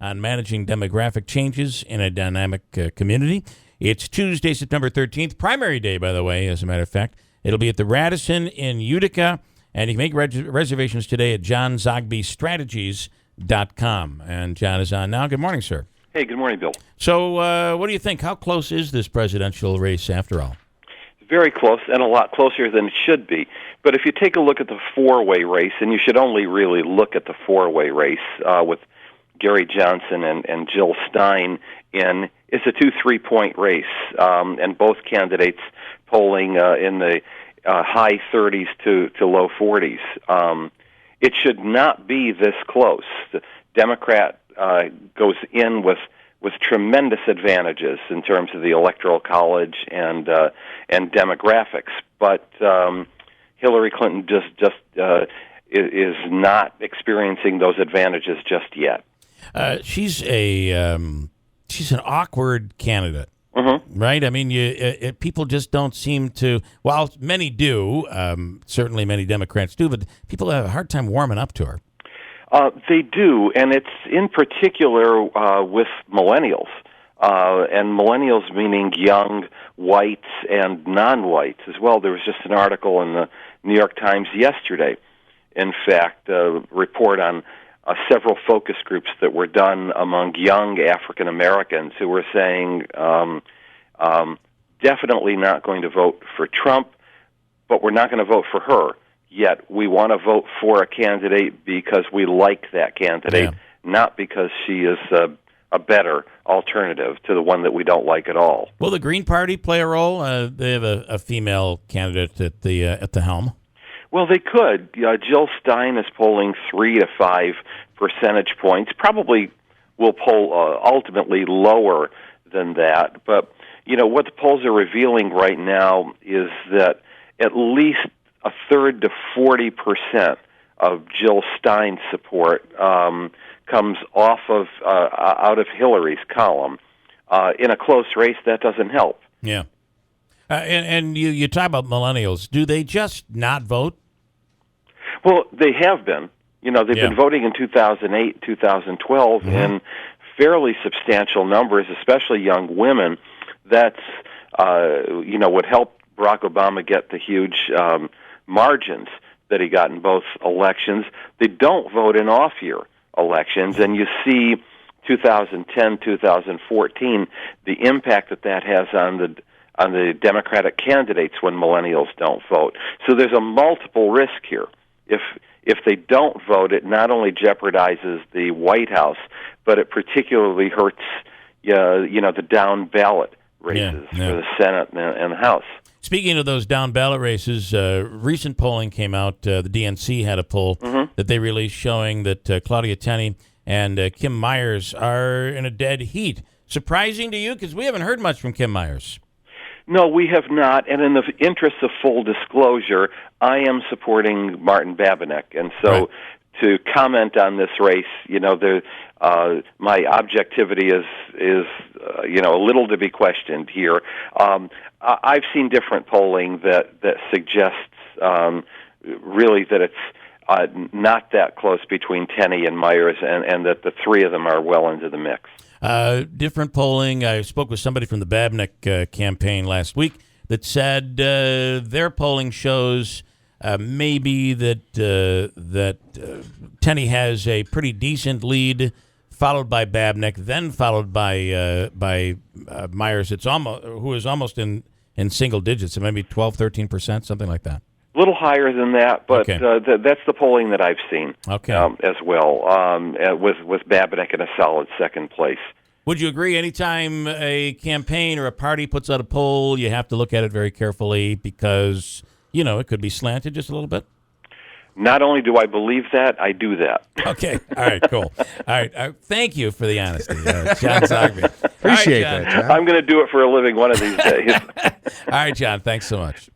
on managing demographic changes in a dynamic community. It's Tuesday, September 13th, primary day, by the way, as a matter of fact. It'll be at the Radisson in Utica, and you can make reservations today at johnzogbystrategies.com. And John is on now. Good morning, sir. Hey, good morning, Bill. So what do you think? How close is this presidential race after all? Very close, and a lot closer than it should be. But if you take a look at the four-way race, and you should only really look at the four-way race with Gary Johnson and Jill Stein in, it's a 2-3 point race, and both candidates polling in the high 30s to low 40s. It should not be this close. The Democrat goes in with tremendous advantages in terms of the Electoral College and demographics, but Hillary Clinton just is not experiencing those advantages just yet. She's an awkward candidate, right? I mean, people just don't seem to. Well, many do. Certainly, many Democrats do, but people have a hard time warming up to her. They do, and it's in particular with millennials, and millennials meaning young whites and non-whites as well. There was just an article in the New York Times yesterday, in fact, a report on several focus groups that were done among young African Americans who were saying definitely not going to vote for Trump, but we're not going to vote for her. Yet we want to vote for a candidate because we like that candidate, not because she is a better alternative to the one that we don't like at all. Will the Green Party play a role? They have a female candidate at the helm. Well, they could. Jill Stein is polling 3 to 5 percentage points. Probably will poll ultimately lower than that. But what the polls are revealing right now is that at least a third to 40% of Jill Stein's support comes off of out of Hillary's column. In a close race, that doesn't help. Yeah. And you talk about millennials. Do they just not vote? Well, they have been. They've been voting in 2008, 2012 in fairly substantial numbers, especially young women. That's, would help Barack Obama get the huge margins that he got in both elections. They don't vote in off-year elections, and you see 2010, 2014, the impact that has on the Democratic candidates when millennials don't vote. So there's a multiple risk here. If they don't vote, it not only jeopardizes the White House, but it particularly hurts the down ballot races for the Senate and the House. Speaking of those down ballot races, recent polling came out. The DNC had a poll that they released showing that Claudia Tenney and Kim Myers are in a dead heat. Surprising to you? Because we haven't heard much from Kim Myers. No, we have not. And in the interest of full disclosure, I am supporting Martin Babinec. And so to comment on this race, my objectivity is a little to be questioned here. I've seen different polling that suggests really that it's not that close between Tenney and Myers, and that the three of them are well into the mix. Different polling. I spoke with somebody from the Babinec campaign last week that said their polling shows maybe that Tenney has a pretty decent lead, followed by Babinec, then followed by Myers. Who is almost in single digits, so maybe 12, 13%, something like that. A little higher than that, but that's the polling that I've seen as well, with Babinec in a solid second place. Would you agree anytime a campaign or a party puts out a poll, you have to look at it very carefully because, it could be slanted just a little bit? Not only do I believe that, I do that. Okay. All right, cool. All right. Thank you for the honesty, John Zogby. Appreciate that, John. I'm going to do it for a living one of these days. All right, John. Thanks so much.